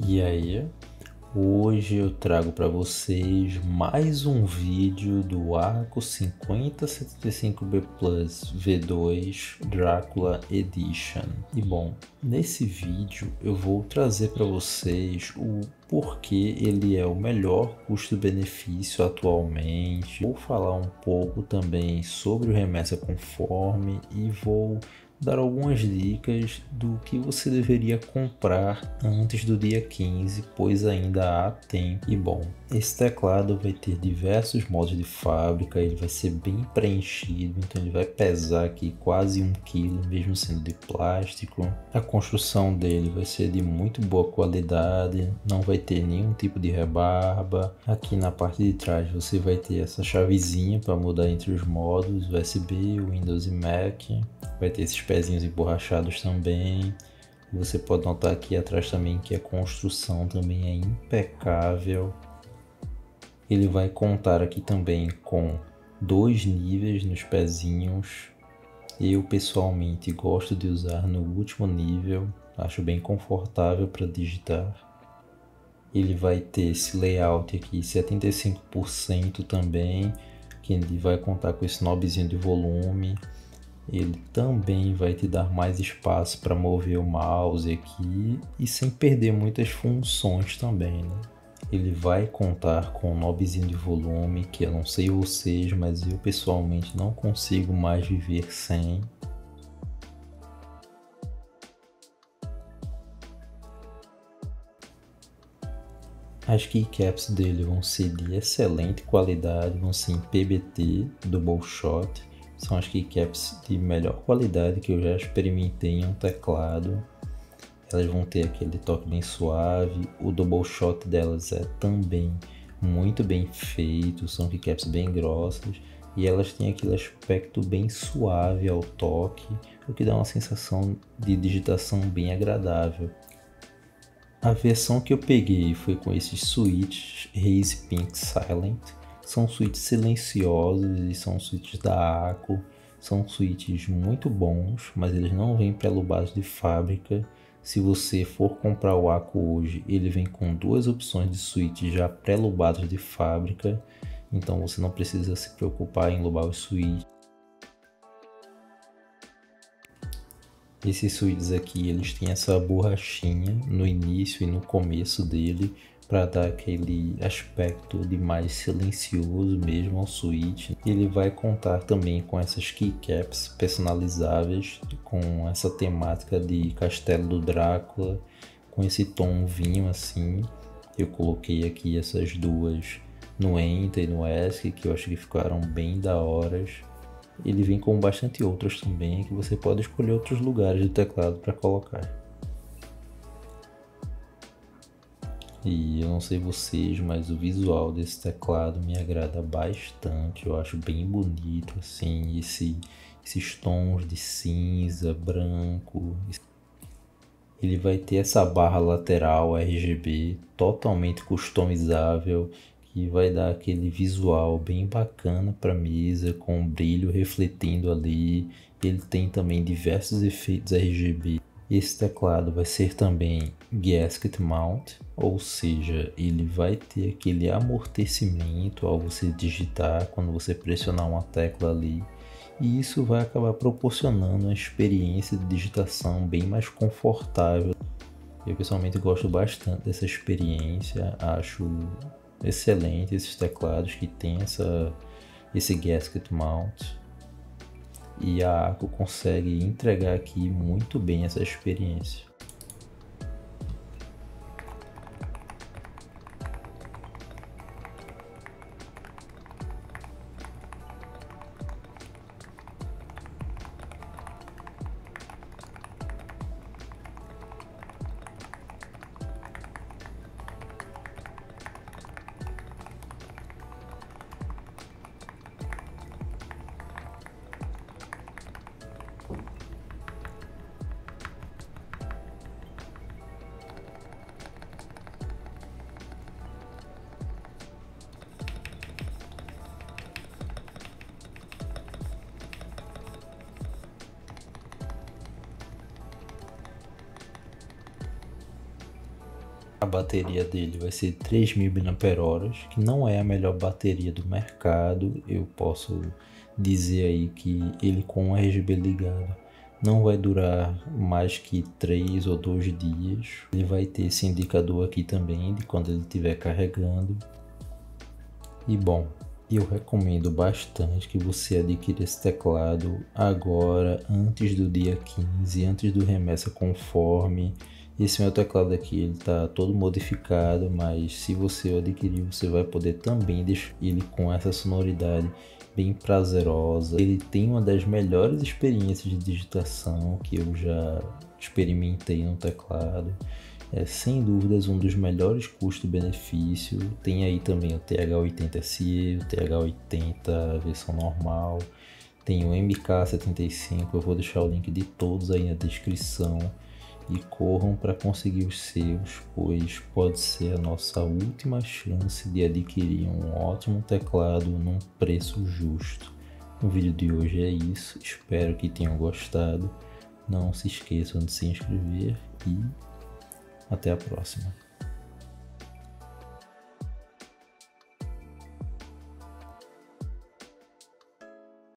E aí, hoje eu trago para vocês mais um vídeo do Arco 5075B Plus V2 Drácula Edition. E bom, nesse vídeo eu vou trazer para vocês o porquê ele é o melhor custo-benefício atualmente. Vou falar um pouco também sobre o Remessa Conforme e vou dar algumas dicas do que você deveria comprar antes do dia 15, pois ainda há tempo. E bom, esse teclado vai ter diversos modos de fábrica, ele vai ser bem preenchido, então ele vai pesar aqui quase 1 kg, mesmo sendo de plástico. A construção dele vai ser de muito boa qualidade, não vai ter nenhum tipo de rebarba. Aqui na parte de trás você vai ter essa chavezinha para mudar entre os modos USB, Windows e Mac. Vai ter esses pezinhos emborrachados também. Você pode notar aqui atrás também que a construção também é impecável. Ele vai contar aqui também com 2 níveis nos pezinhos. Eu pessoalmente gosto de usar no último nível, acho bem confortável para digitar. Ele vai ter esse layout aqui 75% também, que ele vai contar com esse knobzinho de volume. Ele também vai te dar mais espaço para mover o mouse aqui e sem perder muitas funções também, né? Ele vai contar com um knobzinho de volume que eu não sei vocês, mas eu pessoalmente não consigo mais viver sem. As keycaps dele vão ser de excelente qualidade, vão ser em PBT, Double Shot. São as keycaps de melhor qualidade que eu já experimentei em um teclado. Elas vão ter aquele toque bem suave. O double shot delas é também muito bem feito. São keycaps bem grossas. E elas têm aquele aspecto bem suave ao toque, o que dá uma sensação de digitação bem agradável. A versão que eu peguei foi com esses switches Haze Pink Silent. São switches silenciosos e são switches da Aco. São switches muito bons, mas eles não vêm pré-lubados de fábrica. Se você for comprar o Aco hoje, ele vem com 2 opções de switch já pré-lubados de fábrica. Então você não precisa se preocupar em lubar os switches. Esses switches aqui, eles têm essa borrachinha no início e no começo dele, para dar aquele aspecto de mais silencioso mesmo ao switch. Ele vai contar também com essas keycaps personalizáveis, com essa temática de Castelo do Drácula, com esse tom vinho assim. Eu coloquei aqui essas duas no Enter e no ESC, que eu acho que ficaram bem da horas. Ele vem com bastante outros também, que você pode escolher outros lugares do teclado para colocar. E eu não sei vocês, mas o visual desse teclado me agrada bastante. Eu acho bem bonito, assim, esses tons de cinza, branco. Ele vai ter essa barra lateral RGB totalmente customizável, que vai dar aquele visual bem bacana para a mesa, com brilho refletindo ali. Ele tem também diversos efeitos RGB. Esse teclado vai ser também Gasket Mount, ou seja, ele vai ter aquele amortecimento ao você digitar quando você pressionar uma tecla ali, e isso vai acabar proporcionando uma experiência de digitação bem mais confortável. Eu pessoalmente gosto bastante dessa experiência, acho excelente esses teclados que tem esse Gasket Mount. E a Aco consegue entregar aqui muito bem essa experiência. A bateria dele vai ser 3.000 mAh, que não é a melhor bateria do mercado. Eu posso dizer aí que ele com o RGB ligado não vai durar mais que 3 ou 2 dias. Ele vai ter esse indicador aqui também de quando ele estiver carregando. E bom, eu recomendo bastante que você adquira esse teclado agora, antes do dia 15, antes do Remessa Conforme. Esse meu teclado aqui, ele tá todo modificado, mas se você adquirir, você vai poder também deixar ele com essa sonoridade bem prazerosa. Ele tem uma das melhores experiências de digitação que eu já experimentei no teclado. É sem dúvidas um dos melhores custo-benefício. Tem aí também o TH80 SE, o TH80 versão normal, tem o MK75. Eu vou deixar o link de todos aí na descrição. E corram para conseguir os seus, pois pode ser a nossa última chance de adquirir um ótimo teclado num preço justo. O vídeo de hoje é isso, espero que tenham gostado. Não se esqueçam de se inscrever e até a próxima.